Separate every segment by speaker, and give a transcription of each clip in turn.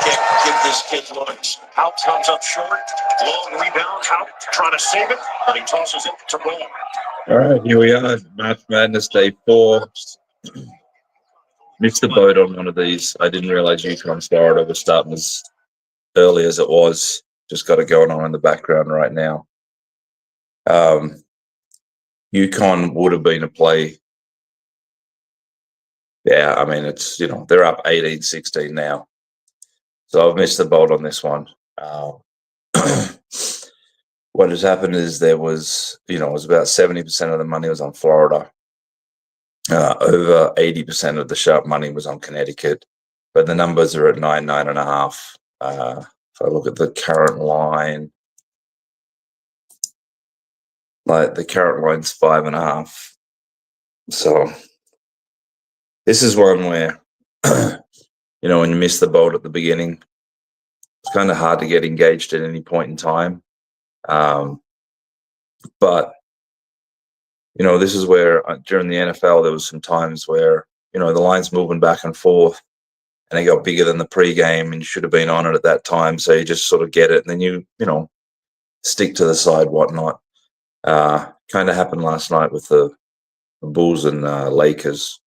Speaker 1: can't give this kid looks. Hout comes up short. Long rebound. Hout trying to save it, but he tosses it to Ball.
Speaker 2: All right, here we are. Madness Day 4. Missed the boat on one of these. I didn't realize UConn Florida was starting as early as it was. Just got it going on in the background right now. UConn would have been a play. Yeah, I mean, it's, they're up 18-16 now. So I've missed the boat on this one. What has happened is there was, it was about 70% of the money was on Florida. Over 80% of the sharp money was on Connecticut, but the numbers are at 9.5. If I look at the current line, like the current line's 5.5. So this is one where, when you miss the boat at the beginning, it's kind of hard to get engaged at any point in time. But this is where during the NFL, there was some times where, the line's moving back and forth and it got bigger than the pregame and you should have been on it at that time. So you just sort of get it and then you stick to the side, whatnot. Kind of happened last night with the Bulls and Lakers.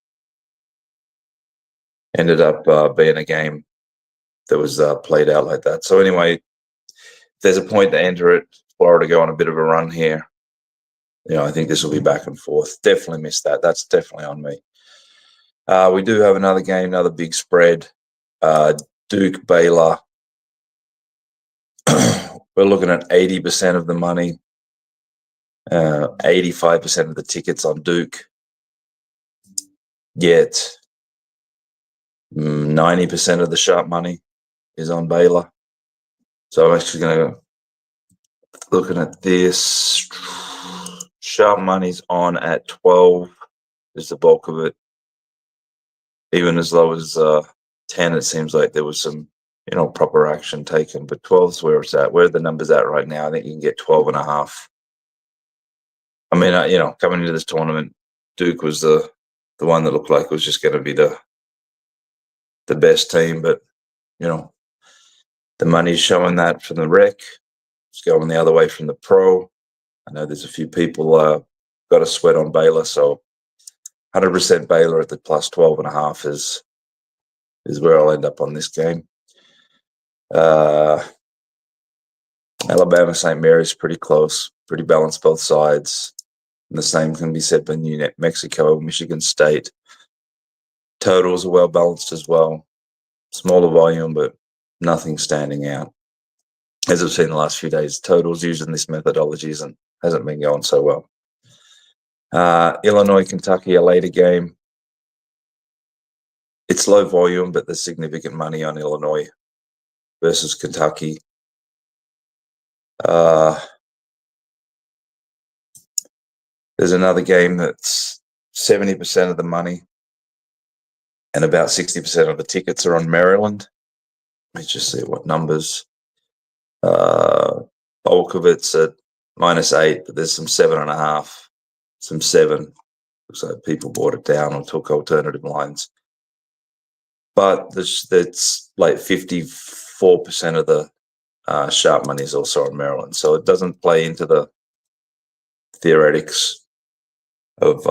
Speaker 2: Ended up being a game that was played out like that. So anyway, if there's a point to enter it, Florida go on a bit of a run here. I think this will be back and forth. Definitely missed that. That's definitely on me. We do have another game, another big spread. Duke, Baylor. We're looking at 80% of the money, 85% of the tickets on Duke. Yet 90% of the sharp money is on Baylor. So I'm actually going to looking at this. Sharp money's on at 12 is the bulk of it. Even as low as 10, it seems like there was some, proper action taken. But 12 is where it's at. Where are the numbers at right now? I think you can get 12.5. I mean, coming into this tournament, Duke was the one that looked like it was just going to be the best team. But, the money's showing that from the rec. It's going the other way from the pro. I know there's a few people got a sweat on Baylor, so 100% Baylor at the plus 12.5 is where I'll end up on this game. Alabama, St. Mary's pretty close, pretty balanced both sides. And the same can be said for New Mexico, Michigan State. Totals are well balanced as well. Smaller volume, but nothing standing out. As I've seen the last few days, totals using this methodology hasn't been going so well. Illinois, Kentucky, a later game. It's low volume, but there's significant money on Illinois versus Kentucky. There's another game that's 70% of the money and about 60% of the tickets are on Maryland. Let's just see what numbers. Bulk of it's at -8, but there's some 7.5, some 7. Looks like people bought it down or took alternative lines. But that's like 54% of the sharp money is also on Maryland. So it doesn't play into the theoretics of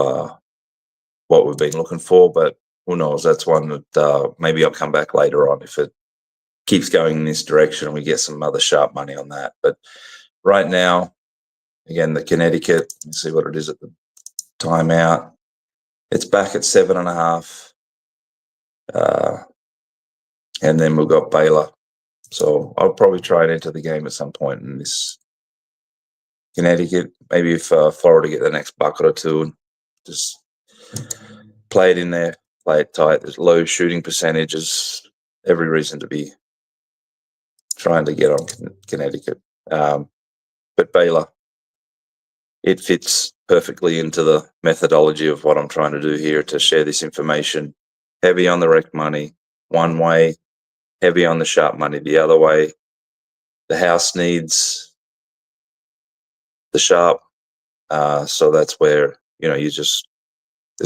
Speaker 2: what we've been looking for, but who knows? That's one that maybe I'll come back later on if it keeps going in this direction and we get some other sharp money on that. But right now, again, the Connecticut, let's see what it is at the timeout. It's back at 7.5. And then we've got Baylor. So I'll probably try and enter the game at some point in this Connecticut. Maybe if Florida get the next bucket or two and just play it in there, play it tight. There's low shooting percentages. Every reason to be trying to get on Connecticut. But Baylor, it fits perfectly into the methodology of what I'm trying to do here to share this information. Heavy on the rec money, one way, heavy on the sharp money the other way. The house needs the sharp. So that's where, this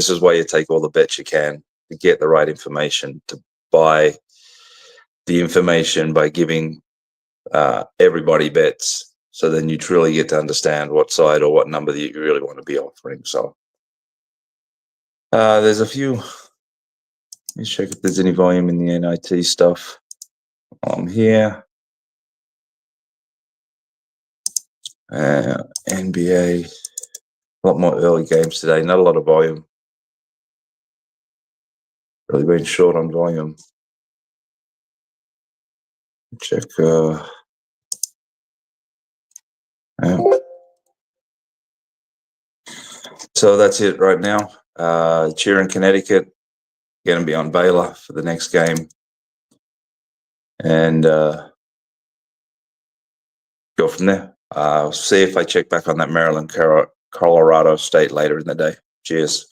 Speaker 2: is why you take all the bets you can to get the right information, to buy the information by giving everybody bets. So then you truly get to understand what side or what number that you really want to be offering. So there's a few. Let's check if there's any volume in the NIT stuff. Here. NBA. A lot more early games today. Not a lot of volume. Really been short on volume. Check. Yeah. So that's it right now. Cheer in Connecticut. Going to be on Baylor for the next game. And go from there. See if I check back on that Maryland, Colorado State later in the day. Cheers.